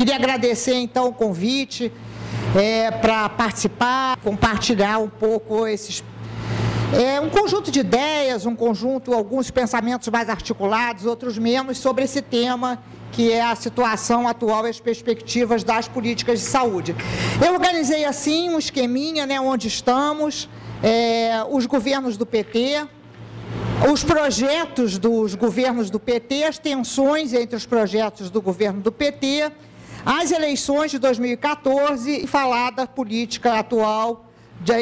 Queria agradecer, então, o convite para participar, compartilhar um pouco um conjunto de ideias, alguns pensamentos mais articulados, outros menos, sobre esse tema, que é a situação atual e as perspectivas das políticas de saúde. Eu organizei, assim, um esqueminha, né, onde estamos, os governos do PT, os projetos dos governos do PT, as tensões entre os projetos do governo do PT, as eleições de 2014 e falar da política atual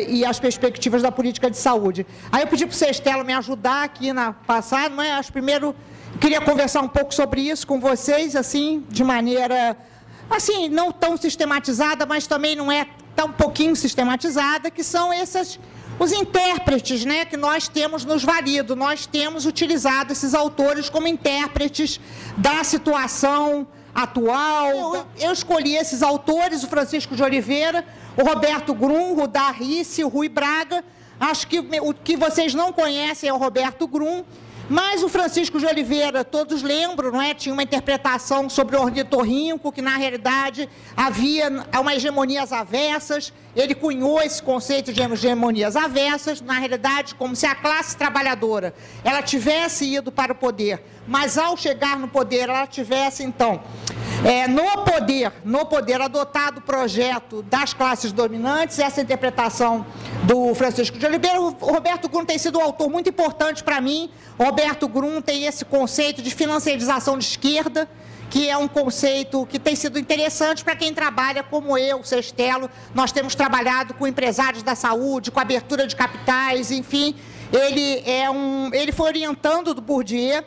e as perspectivas da política de saúde. Aí eu pedi para o Sestelo me ajudar aqui na passada, mas acho primeiro eu queria conversar um pouco sobre isso com vocês, assim, de maneira, assim, não tão sistematizada, mas também não é tão pouquinho sistematizada, que são os intérpretes, né, que nós temos nos valido. Nós temos utilizado esses autores como intérpretes da situação atual. Eu escolhi esses autores, o Francisco de Oliveira, o Roberto Grum, o Rudá Risse, o Rui Braga. Acho que o que vocês não conhecem é o Roberto Grum, mas o Francisco de Oliveira, todos lembram, não é? Tinha uma interpretação sobre o ornitorrinco, que na realidade havia uma hegemonia às avessas. Ele cunhou esse conceito de hegemonias avessas, na realidade, como se a classe trabalhadora ela tivesse ido para o poder, mas ao chegar no poder ela tivesse, então, no poder adotado o projeto das classes dominantes. Essa interpretação do Francisco de Oliveira. O Roberto Grum tem sido um autor muito importante para mim. O Roberto Grum tem esse conceito de financiarização de esquerda, que é um conceito que tem sido interessante para quem trabalha como eu, Sestelo. Nós temos trabalhado com empresários da saúde, com abertura de capitais, enfim. Ele foi orientando do Bourdieu,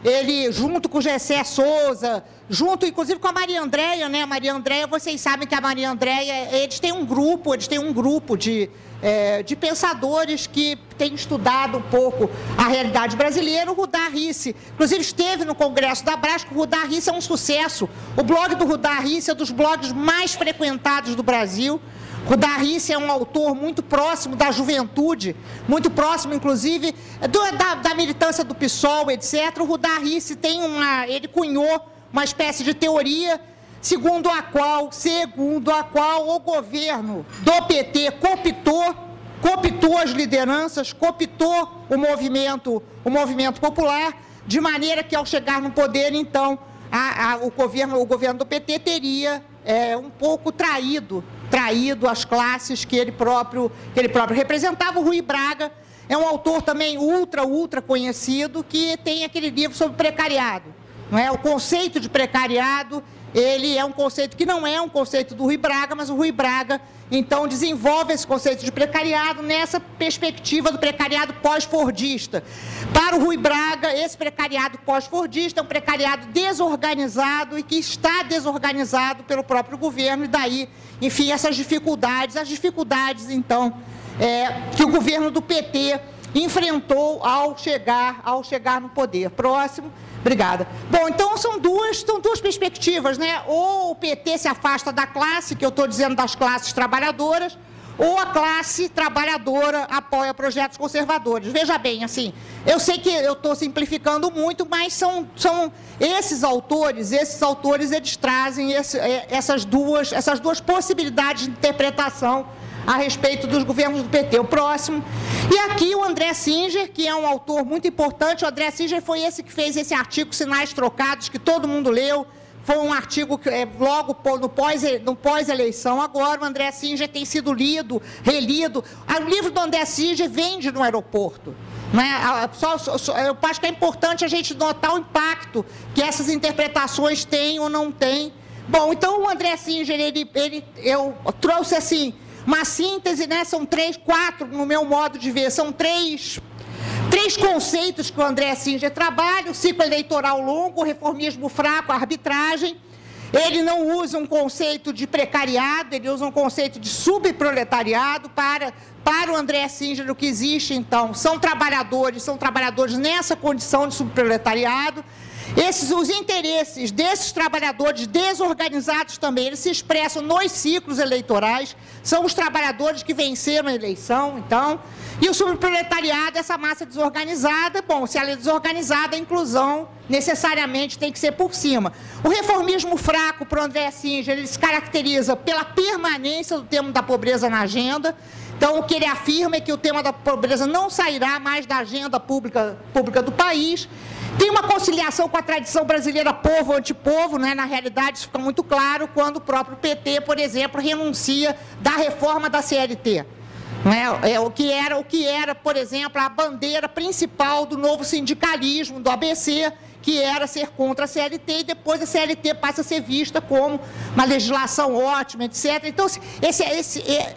ele, junto com o Gessé Souza, junto, inclusive, com a Maria Andréia, né? A Maria Andréia, vocês sabem que a Maria Andréia, eles têm um grupo de pensadores que têm estudado um pouco a realidade brasileira. O Rudá Risse, inclusive, esteve no Congresso da Brasco. O Rudá Risse é um sucesso. O blog do Rudá Risse é um dos blogs mais frequentados do Brasil. Rudá Risse é um autor muito próximo da juventude, muito próximo, inclusive, da militância do PSOL, etc. O Rudá Risse ele cunhou uma espécie de teoria segundo a qual o governo do PT cooptou as lideranças, cooptou o movimento popular, de maneira que, ao chegar no poder, então, o governo do PT teria um pouco traído as classes que ele próprio representava. O Rui Braga é um autor também ultra conhecido, que tem aquele livro sobre precariado. Não é? O conceito de precariado, ele é um conceito que não é um conceito do Rui Braga, mas o Rui Braga, então, desenvolve esse conceito de precariado nessa perspectiva do precariado pós-fordista. Para o Rui Braga, esse precariado pós-fordista é um precariado desorganizado e que está desorganizado pelo próprio governo, e daí, enfim, as dificuldades, então, que o governo do PT enfrentou ao chegar no poder. Próximo. Obrigada. Bom, então são duas perspectivas, né? Ou o PT se afasta da classe, que eu estou dizendo das classes trabalhadoras, ou a classe trabalhadora apoia projetos conservadores. Veja bem, assim, eu sei que eu estou simplificando muito, mas são esses autores, eles trazem essas duas possibilidades de interpretação a respeito dos governos do PT. O próximo. E aqui o André Singer, que é um autor muito importante. O André Singer foi esse que fez esse artigo Sinais Trocados, que todo mundo leu. Foi um artigo que, logo no pós-eleição. Agora, o André Singer tem sido lido, relido. O livro do André Singer vende no aeroporto. Né? Eu acho que é importante a gente notar o impacto que essas interpretações têm ou não têm. Bom, então o André Singer, eu trouxe assim uma síntese, né? São quatro, no meu modo de ver, são três conceitos que o André Singer trabalha: o ciclo eleitoral longo, o reformismo fraco, a arbitragem. Ele não usa um conceito de precariado, ele usa um conceito de subproletariado. Para o André Singer, o que existe, então, são trabalhadores nessa condição de subproletariado. os interesses desses trabalhadores desorganizados também, eles se expressam nos ciclos eleitorais, são os trabalhadores que venceram a eleição, então, e o subproletariado, essa massa desorganizada, bom, se ela é desorganizada, a inclusão necessariamente tem que ser por cima. O reformismo fraco, para o André Singer, ele se caracteriza pela permanência do tema da pobreza na agenda. Então, o que ele afirma é que o tema da pobreza não sairá mais da agenda pública do país. Tem uma conciliação com a tradição brasileira povo-antipovo, né? Na realidade, isso fica muito claro quando o próprio PT, por exemplo, renuncia da reforma da CLT. O que era, por exemplo, a bandeira principal do novo sindicalismo, do ABC, que era ser contra a CLT, e depois a CLT passa a ser vista como uma legislação ótima, etc. Então,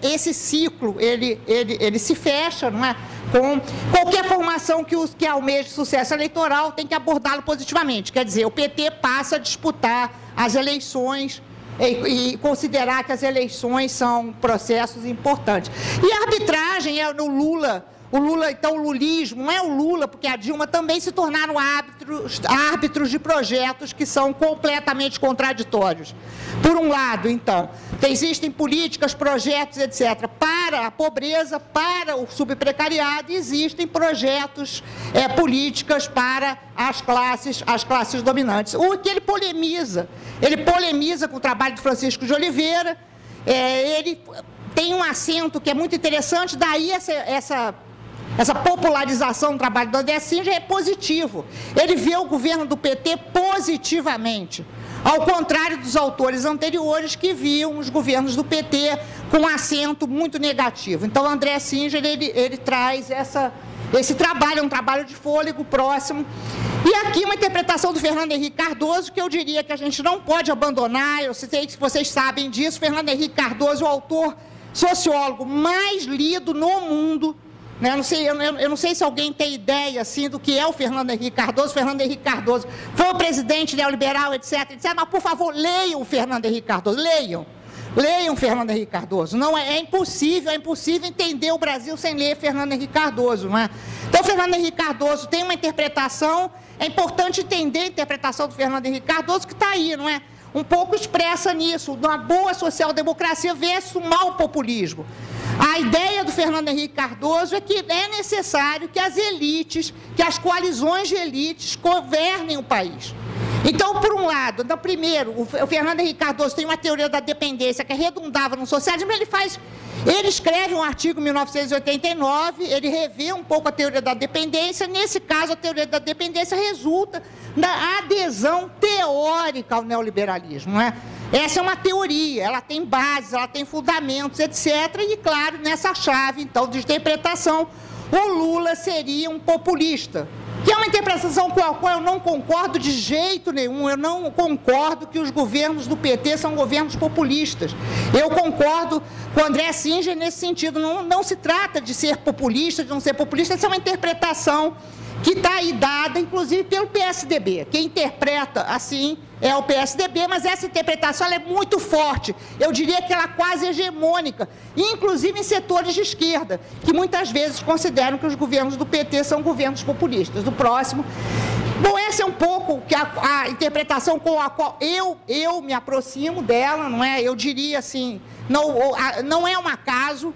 esse ciclo, ele se fecha, não é? Com qualquer formação que almeje sucesso eleitoral tem que abordá-lo positivamente. Quer dizer, o PT passa a disputar as eleições e considerar que as eleições são processos importantes. E a arbitragem é no Lula. O Lula, então, o lulismo, não é o Lula, porque a Dilma também se tornaram árbitros de projetos que são completamente contraditórios. Por um lado, então, existem políticas, projetos, etc., para a pobreza, para o subprecariado, e existem projetos, políticas para as classes dominantes. O que ele polemiza com o trabalho de Francisco de Oliveira, ele tem um acento que é muito interessante, daí essa popularização do trabalho do André Singer é positivo. Ele vê o governo do PT positivamente, ao contrário dos autores anteriores que viam os governos do PT com um acento muito negativo. Então, o André Singer, ele traz esse trabalho, é um trabalho de fôlego próximo. E aqui uma interpretação do Fernando Henrique Cardoso, que eu diria que a gente não pode abandonar, eu sei que vocês sabem disso. Fernando Henrique Cardoso é o autor sociólogo mais lido no mundo. Eu não sei se alguém tem ideia assim, do que é o Fernando Henrique Cardoso. Fernando Henrique Cardoso foi o presidente neoliberal, etc., mas, por favor, leiam o Fernando Henrique Cardoso, leiam Fernando Henrique Cardoso. Não é impossível entender o Brasil sem ler Fernando Henrique Cardoso, não é? Então, Fernando Henrique Cardoso tem uma interpretação, é importante entender a interpretação do Fernando Henrique Cardoso, que está aí, não é? Um pouco expressa nisso, uma boa social-democracia versus um mau populismo. A ideia do Fernando Henrique Cardoso é que é necessário que as elites, que as coalizões de elites governem o país. Então, por um lado, primeiro, o Fernando Henrique Cardoso tem uma teoria da dependência que redundava no socialismo. Ele escreve um artigo em 1989, ele revê um pouco a teoria da dependência. Nesse caso, a teoria da dependência resulta da adesão teórica ao neoliberalismo, não é? Essa é uma teoria, ela tem bases, ela tem fundamentos, etc. E, claro, nessa chave, então, de interpretação, o Lula seria um populista, que é uma interpretação com a qual eu não concordo de jeito nenhum. Eu não concordo que os governos do PT são governos populistas. Eu concordo com o André Singer nesse sentido. Não se trata de ser populista, de não ser populista. Essa é uma interpretação que está aí dada, inclusive, pelo PSDB. Quem interpreta assim é o PSDB, mas essa interpretação ela é muito forte. Eu diria que ela é quase hegemônica, inclusive em setores de esquerda, que muitas vezes consideram que os governos do PT são governos populistas. O próximo. Bom, essa é um pouco que a interpretação com a qual eu me aproximo dela, não é? Eu diria assim, não é um acaso.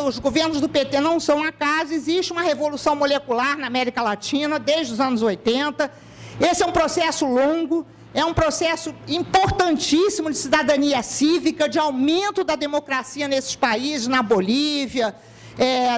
Os governos do PT não são um acaso, existe uma revolução molecular na América Latina desde os anos 80. Esse é um processo longo, é um processo importantíssimo de cidadania cívica, de aumento da democracia nesses países, na Bolívia,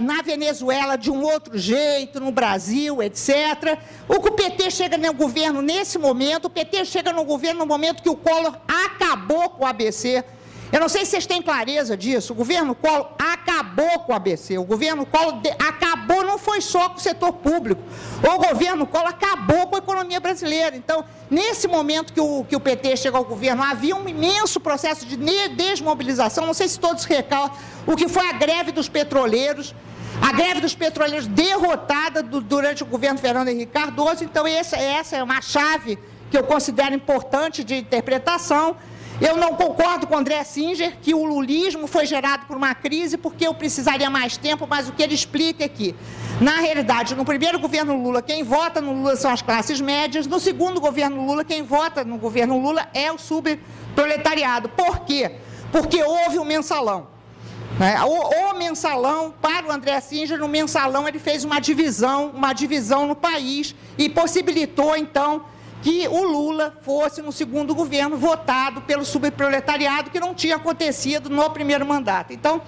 na Venezuela de um outro jeito, no Brasil, etc. O que o PT chega no governo nesse momento, o PT chega no governo no momento que o Collor acabou com o ABC. Eu não sei se vocês têm clareza disso. O governo Collor acabou com o ABC. O governo Collor acabou, não foi só com o setor público. O governo Collor acabou com a economia brasileira. Então, nesse momento que o PT chegou ao governo, havia um imenso processo de desmobilização. Não sei se todos recordam o que foi a greve dos petroleiros. A greve dos petroleiros derrotada durante o governo Fernando Henrique Cardoso. Então, essa é uma chave que eu considero importante de interpretação. Eu não concordo com o André Singer que o lulismo foi gerado por uma crise porque eu precisaria mais tempo, mas o que ele explica é que, na realidade, no primeiro governo Lula, quem vota no Lula são as classes médias, no segundo governo Lula, quem vota no governo Lula é o subproletariado. Por quê? Porque houve um mensalão. O mensalão, para o André Singer, no mensalão ele fez uma divisão no país e possibilitou, então, que o Lula fosse, no segundo governo, votado pelo subproletariado, que não tinha acontecido no primeiro mandato. Então,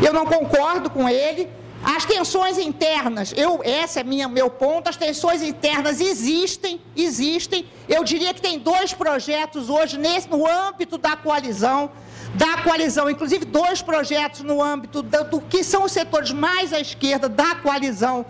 eu não concordo com ele. As tensões internas, esse é meu ponto, as tensões internas existem. Eu diria que tem 2 projetos hoje no âmbito da coalizão, inclusive 2 projetos no âmbito do que são os setores mais à esquerda da coalizão,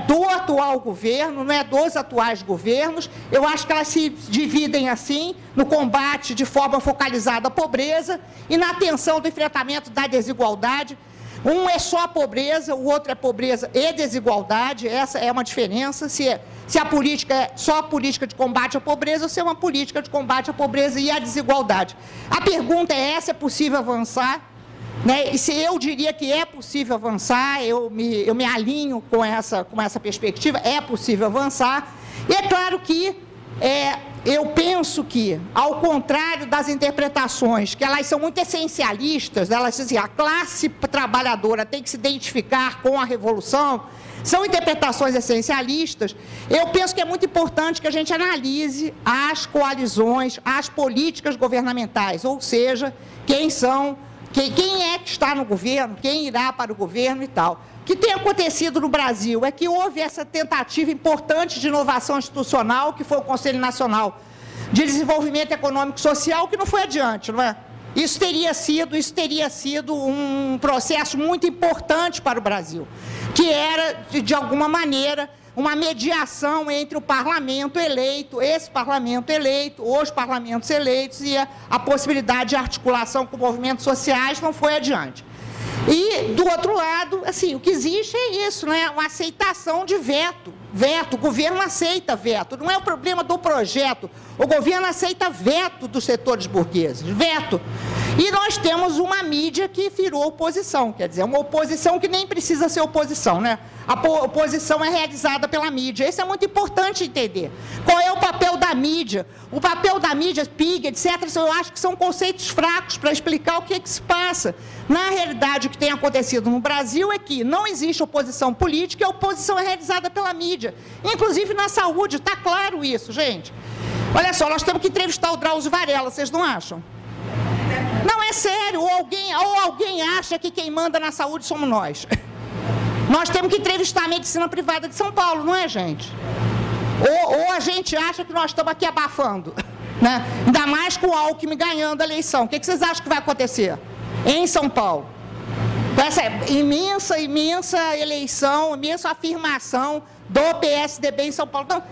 do atual governo, dos atuais governos. Eu acho que elas se dividem assim, no combate de forma focalizada à pobreza e na atenção do enfrentamento da desigualdade. Um é só pobreza, o outro é pobreza e desigualdade, essa é uma diferença, se a política é só a política de combate à pobreza ou se é uma política de combate à pobreza e à desigualdade. A pergunta é essa, é possível avançar? E se eu diria que é possível avançar, eu me alinho com essa perspectiva, é possível avançar. E é claro que eu penso que, ao contrário das interpretações, que elas são muito essencialistas, elas dizem a classe trabalhadora tem que se identificar com a revolução, são interpretações essencialistas. Eu penso que é muito importante que a gente analise as coalizões, as políticas governamentais, ou seja, quem é que está no governo, quem irá para o governo e tal. O que tem acontecido no Brasil é que houve essa tentativa importante de inovação institucional, que foi o Conselho Nacional de Desenvolvimento Econômico e Social, que não foi adiante, não é? Isso teria sido um processo muito importante para o Brasil, que era, de alguma maneira, uma mediação entre o parlamento eleito, esse parlamento eleito, os parlamentos eleitos e a possibilidade de articulação com movimentos sociais não foi adiante. E, do outro lado, assim, o que existe é isso, uma aceitação de veto. O governo aceita veto, não é o problema do projeto, o governo aceita veto dos setores burgueses, veto. E nós temos uma mídia que virou oposição, quer dizer, uma oposição que nem precisa ser oposição, A oposição é realizada pela mídia, isso é muito importante entender. Qual é o papel da mídia? O papel da mídia, PIG, etc., eu acho que são conceitos fracos para explicar o que se passa. Na realidade, o que tem acontecido no Brasil é que não existe oposição política e a oposição é realizada pela mídia. Inclusive na saúde, está claro isso, gente. Olha só, nós temos que entrevistar o Drauzio Varela, vocês não acham? Não, é sério, ou alguém acha que quem manda na saúde somos nós. Nós temos que entrevistar a medicina privada de São Paulo, não é, gente? Ou a gente acha que nós estamos aqui abafando, Ainda mais com o Alckmin ganhando a eleição. O que vocês acham que vai acontecer em São Paulo? Com essa imensa eleição, imensa afirmação do PSDB em São Paulo. Então,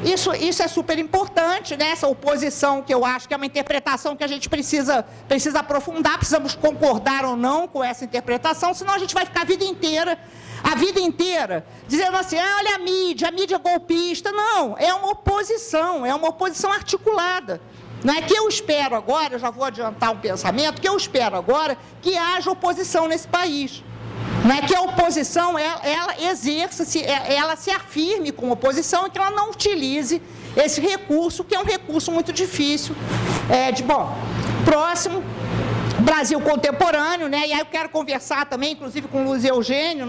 isso é super importante, Essa oposição, que eu acho que é uma interpretação que a gente precisa aprofundar, precisamos concordar ou não com essa interpretação, senão a gente vai ficar a vida inteira, dizendo assim, olha a mídia golpista. Não, é uma oposição articulada. Não é que eu espero agora, eu já vou adiantar um pensamento, que eu espero agora que haja oposição nesse país. Não é que a oposição, ela exerça-se, ela se afirme como oposição e que ela não utilize esse recurso, que é um recurso muito difícil. Próximo, Brasil contemporâneo, E aí eu quero conversar também, inclusive com o Luiz Eugênio,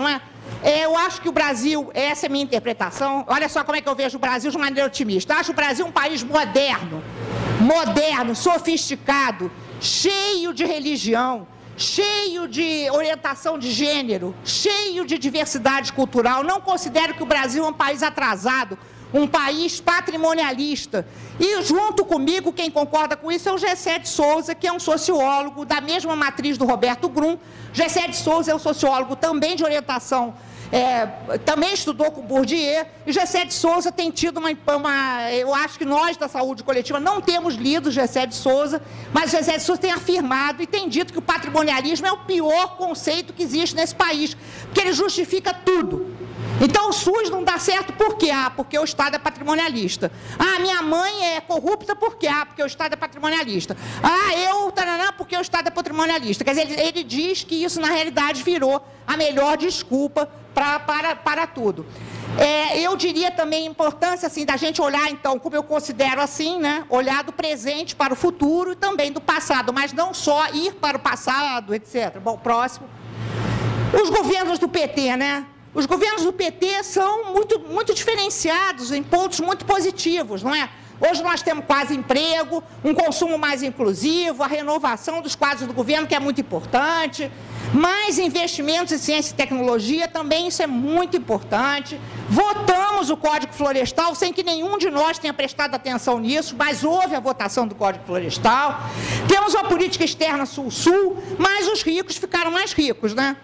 Eu acho que o Brasil, essa é a minha interpretação, olha só como é que eu vejo o Brasil de maneira otimista. Eu acho o Brasil um país moderno, sofisticado, cheio de religião, cheio de orientação de gênero, cheio de diversidade cultural. Não considero que o Brasil é um país atrasado, um país patrimonialista. E junto comigo, quem concorda com isso é o Gessé de Souza, que é um sociólogo da mesma matriz do Roberto Grum. Gessé de Souza é um sociólogo também de orientação, também estudou com Bourdieu, e Gessé de Souza tem tido eu acho que nós da saúde coletiva não temos lido Gessé de Souza, mas Gessé de Souza tem afirmado e tem dito que o patrimonialismo é o pior conceito que existe nesse país, porque ele justifica tudo. Então o SUS não dá certo por quê? Ah, porque o Estado é patrimonialista. Ah, minha mãe é corrupta por quê? Ah, porque o Estado é patrimonialista. Ah, eu, taranã, porque o Estado é patrimonialista. Quer dizer, ele diz que isso na realidade virou a melhor desculpa para tudo. Eu diria também a importância assim, da gente olhar, então, como eu considero assim, né, olhar do presente para o futuro e também do passado, mas não só ir para o passado, etc. Bom, próximo. Os governos do PT, né? Os governos do PT são muito diferenciados em pontos muito positivos, não é? Hoje nós temos quase emprego, um consumo mais inclusivo, a renovação dos quadros do governo, que é muito importante, mais investimentos em ciência e tecnologia, também isso é muito importante. Votamos o Código Florestal, sem que nenhum de nós tenha prestado atenção nisso, mas houve a votação do Código Florestal. Temos uma política externa sul-sul, mas os ricos ficaram mais ricos, né?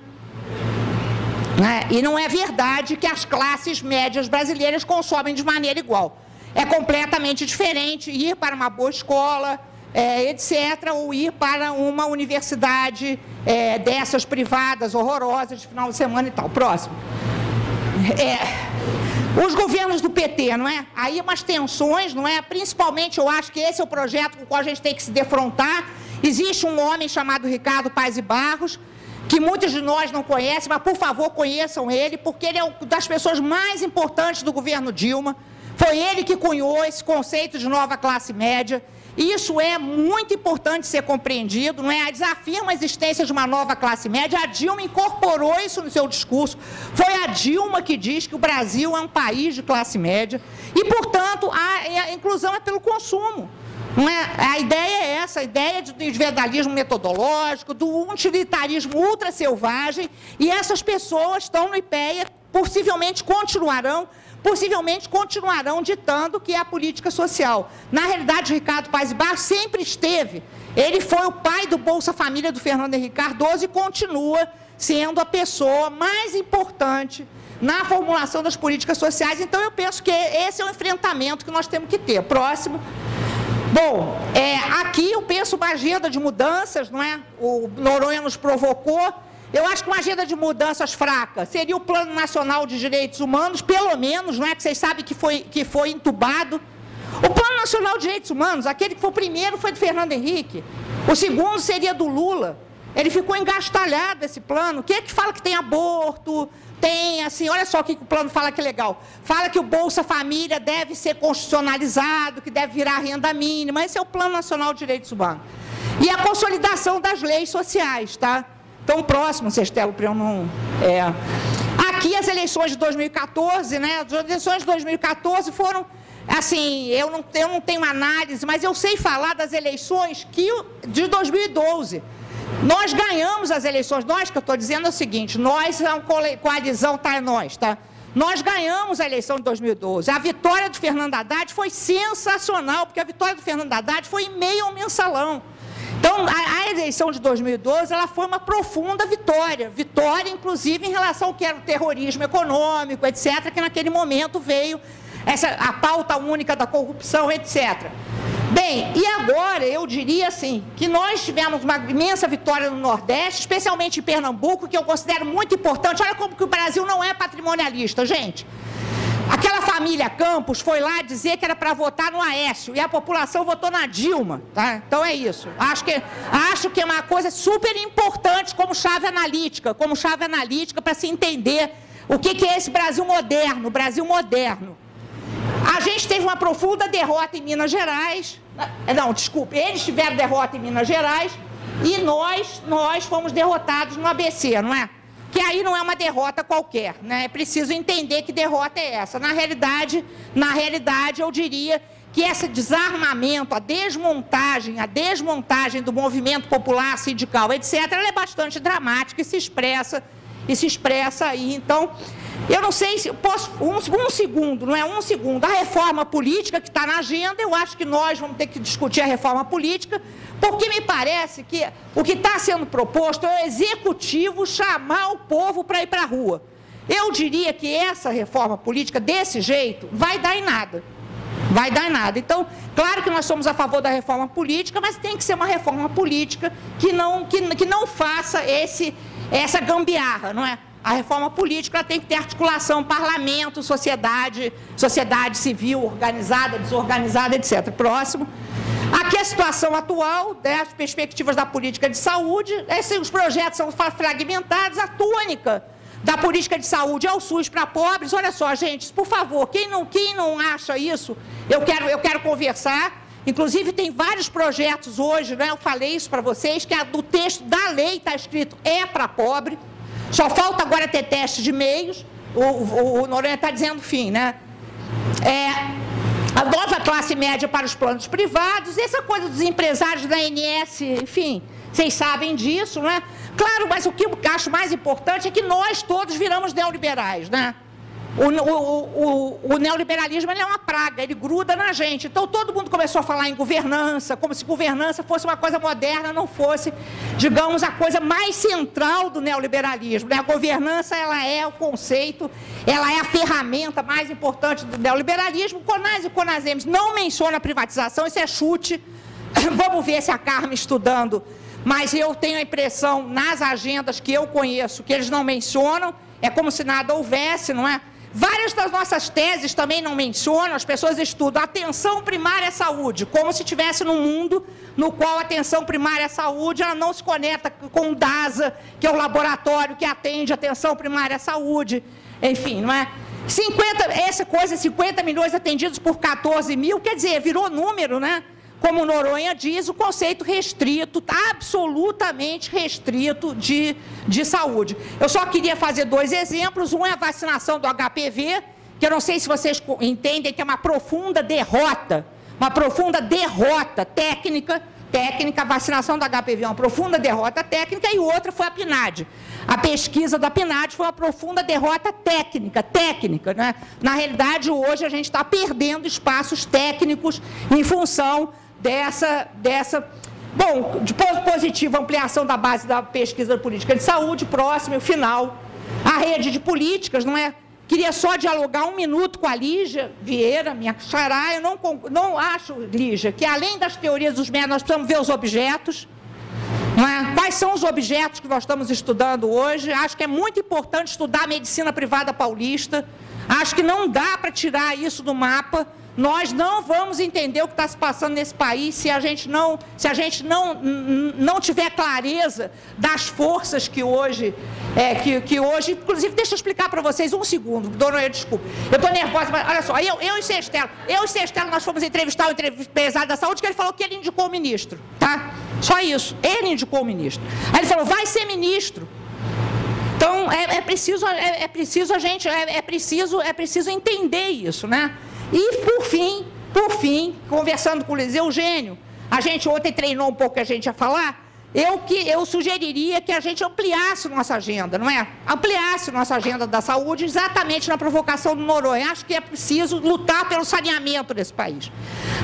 E não é verdade que as classes médias brasileiras consomem de maneira igual. É completamente diferente ir para uma boa escola, etc., ou ir para uma universidade dessas privadas, horrorosas, de final de semana e tal. Próximo. Os governos do PT, não é? Aí umas tensões, não é? Principalmente, eu acho que esse é o projeto com o qual a gente tem que se defrontar. Existe um homem chamado Ricardo Paes e Barros, que muitos de nós não conhecem, mas, por favor, conheçam ele, porque ele é uma das pessoas mais importantes do governo Dilma. Foi ele que cunhou esse conceito de nova classe média. Isso é muito importante ser compreendido, não é? Desafirma a existência de uma nova classe média. A Dilma incorporou isso no seu discurso. Foi a Dilma que diz que o Brasil é um país de classe média e, portanto, a inclusão é pelo consumo. Não é? A ideia é essa, a ideia do individualismo metodológico, do utilitarismo ultra selvagem, e essas pessoas estão no IPEA, possivelmente continuarão ditando o que é a política social. Na realidade, o Ricardo Paes e Barros sempre esteve, ele foi o pai do Bolsa Família do Fernando Henrique Cardoso e continua sendo a pessoa mais importante na formulação das políticas sociais. Então, eu penso que esse é o enfrentamento que nós temos que ter. Próximo. Bom, aqui eu penso uma agenda de mudanças, não é? O Noronha nos provocou. Eu acho que uma agenda de mudanças fraca seria o Plano Nacional de Direitos Humanos, pelo menos, não é? Que vocês sabem que foi entubado. O Plano Nacional de Direitos Humanos, aquele que foi o primeiro, foi do Fernando Henrique. O segundo seria do Lula. Ele ficou engastalhado, esse plano. O que é que fala que tem aborto? Tem, assim, olha só o que o plano fala que é legal. Fala que o Bolsa Família deve ser constitucionalizado, que deve virar renda mínima. Esse é o Plano Nacional de Direitos Humanos. E a consolidação das leis sociais, tá? Então, próximo, Sestelo, para eu não... Aqui as eleições de 2014, né? As eleições de 2014 foram, assim, eu não tenho análise, mas eu sei falar das eleições de 2012. Nós ganhamos as eleições, nós que eu estou dizendo é o seguinte, nós, a coalizão, tá, nós, tá? Nós ganhamos a eleição de 2012. A vitória do Fernando Haddad foi sensacional, porque a vitória do Fernando Haddad foi em meio ao mensalão. Então, a eleição de 2012, ela foi uma profunda vitória, inclusive, em relação ao que era o terrorismo econômico, etc., que naquele momento veio a pauta única da corrupção, etc. Bem, e agora eu diria assim, que nós tivemos uma imensa vitória no Nordeste, especialmente em Pernambuco, que eu considero muito importante. Olha como que o Brasil não é patrimonialista, gente. Aquela família Campos foi lá dizer que era para votar no Aécio, e a população votou na Dilma, tá? Então é isso. Acho que é uma coisa super importante como chave analítica para se entender o que é esse Brasil moderno, A gente teve uma profunda derrota em Minas Gerais. Não, desculpe, eles tiveram derrota em Minas Gerais e nós fomos derrotados no ABC, não é? Que aí não é uma derrota qualquer, né? É preciso entender que derrota é essa. Na realidade, eu diria que esse desarmamento, a desmontagem do movimento popular, sindical, etc., ela é bastante dramática e se expressa aí. Então, eu não sei se posso... Um segundo, não é? Um segundo. A reforma política que está na agenda, eu acho que nós vamos ter que discutir a reforma política, porque me parece que o que está sendo proposto é o executivo chamar o povo para ir para a rua. Eu diria que essa reforma política, desse jeito, vai dar em nada. Então, claro que nós somos a favor da reforma política, mas tem que ser uma reforma política que não faça essa gambiarra, não é? A reforma política ela tem que ter articulação, parlamento, sociedade civil, organizada, desorganizada, etc. Próximo. Aqui a situação atual, né, as perspectivas da política de saúde, os projetos são fragmentados, a tônica da política de saúde é o SUS para pobres. Olha só, gente, por favor, quem não acha isso, eu quero conversar. Inclusive, tem vários projetos hoje, né, eu falei isso para vocês, que do texto da lei está escrito é para pobre, só falta agora ter teste de meios, o Noronha está dizendo fim, né? A nova classe média para os planos privados, essa coisa dos empresários da ANS, enfim, vocês sabem disso, né? Claro, mas o que eu acho mais importante é que nós todos viramos neoliberais, né? O neoliberalismo ele é uma praga, ele gruda na gente. Então, todo mundo começou a falar em governança, como se governança fosse uma coisa moderna, não fosse, digamos, a coisa mais central do neoliberalismo, né? A governança, ela é o conceito, ela é a ferramenta mais importante do neoliberalismo. O CONAS e o CONASEMS não mencionam a privatização, isso é chute. Vamos ver se a Carmen estudando, mas eu tenho a impressão, nas agendas que eu conheço, que eles não mencionam, é como se nada houvesse, não é? Várias das nossas teses também não mencionam, as pessoas estudam atenção primária à saúde, como se estivesse num mundo no qual a atenção primária à saúde ela não se conecta com o DASA, que é o laboratório que atende a atenção primária à saúde, enfim, não é? 50 milhões atendidos por 14 mil, quer dizer, virou número, né? Como o Noronha diz, o conceito restrito, absolutamente restrito de saúde. Eu só queria fazer 2 exemplos. Um é a vacinação do HPV, que eu não sei se vocês entendem que é uma profunda derrota técnica, a vacinação do HPV é uma profunda derrota técnica, e outra foi a PNAD. A pesquisa da PNAD foi uma profunda derrota técnica, né? Na realidade, hoje a gente está perdendo espaços técnicos em função dessa de positiva ampliação da base da pesquisa política de saúde, próximo e final, a rede de políticas, não é? Queria só dialogar 1 minuto com a Lígia Vieira, minha xará. Eu não acho, Lígia, que além das teorias dos métodos, nós precisamos ver os objetos, não é? Quais são os objetos que nós estamos estudando hoje? Acho que é muito importante estudar a medicina privada paulista, acho que não dá para tirar isso do mapa. Nós não vamos entender o que está se passando nesse país se a gente não tiver clareza das forças que hoje, inclusive, deixa eu explicar para vocês 1 segundo, dona, desculpa, eu estou nervosa, mas olha só, eu e Sestelo, nós fomos entrevistar o empresário da saúde, que ele falou que ele indicou o ministro, tá? Só isso, ele indicou o ministro. Aí ele falou, vai ser ministro. Então, é preciso entender isso, né? E, por fim, conversando com o Luiz Eugênio, a gente ontem treinou um pouco o que a gente ia falar, eu sugeriria que a gente ampliasse nossa agenda, não é? Ampliasse nossa agenda da saúde exatamente na provocação do Noronha. Acho que é preciso lutar pelo saneamento desse país.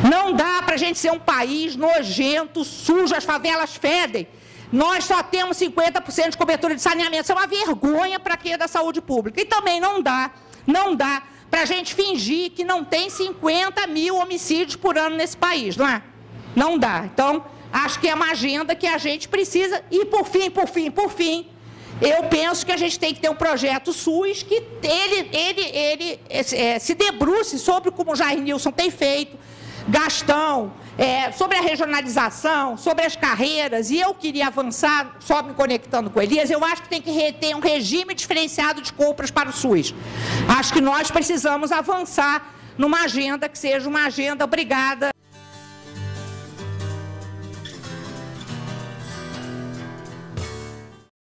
Não dá para a gente ser um país nojento, sujo, as favelas fedem. Nós só temos 50% de cobertura de saneamento. Isso é uma vergonha para quem é da saúde pública. E também não dá para a gente fingir que não tem 50 mil homicídios por ano nesse país, não é? Não dá. Então, acho que é uma agenda que a gente precisa. E, por fim, eu penso que a gente tem que ter um projeto SUS que ele se debruce sobre como o Jair Nilson tem feito, Gastão, sobre a regionalização, sobre as carreiras, e eu queria avançar, só me conectando com Elias, eu acho que tem que ter um regime diferenciado de compras para o SUS. Acho que nós precisamos avançar numa agenda que seja uma agenda, obrigada,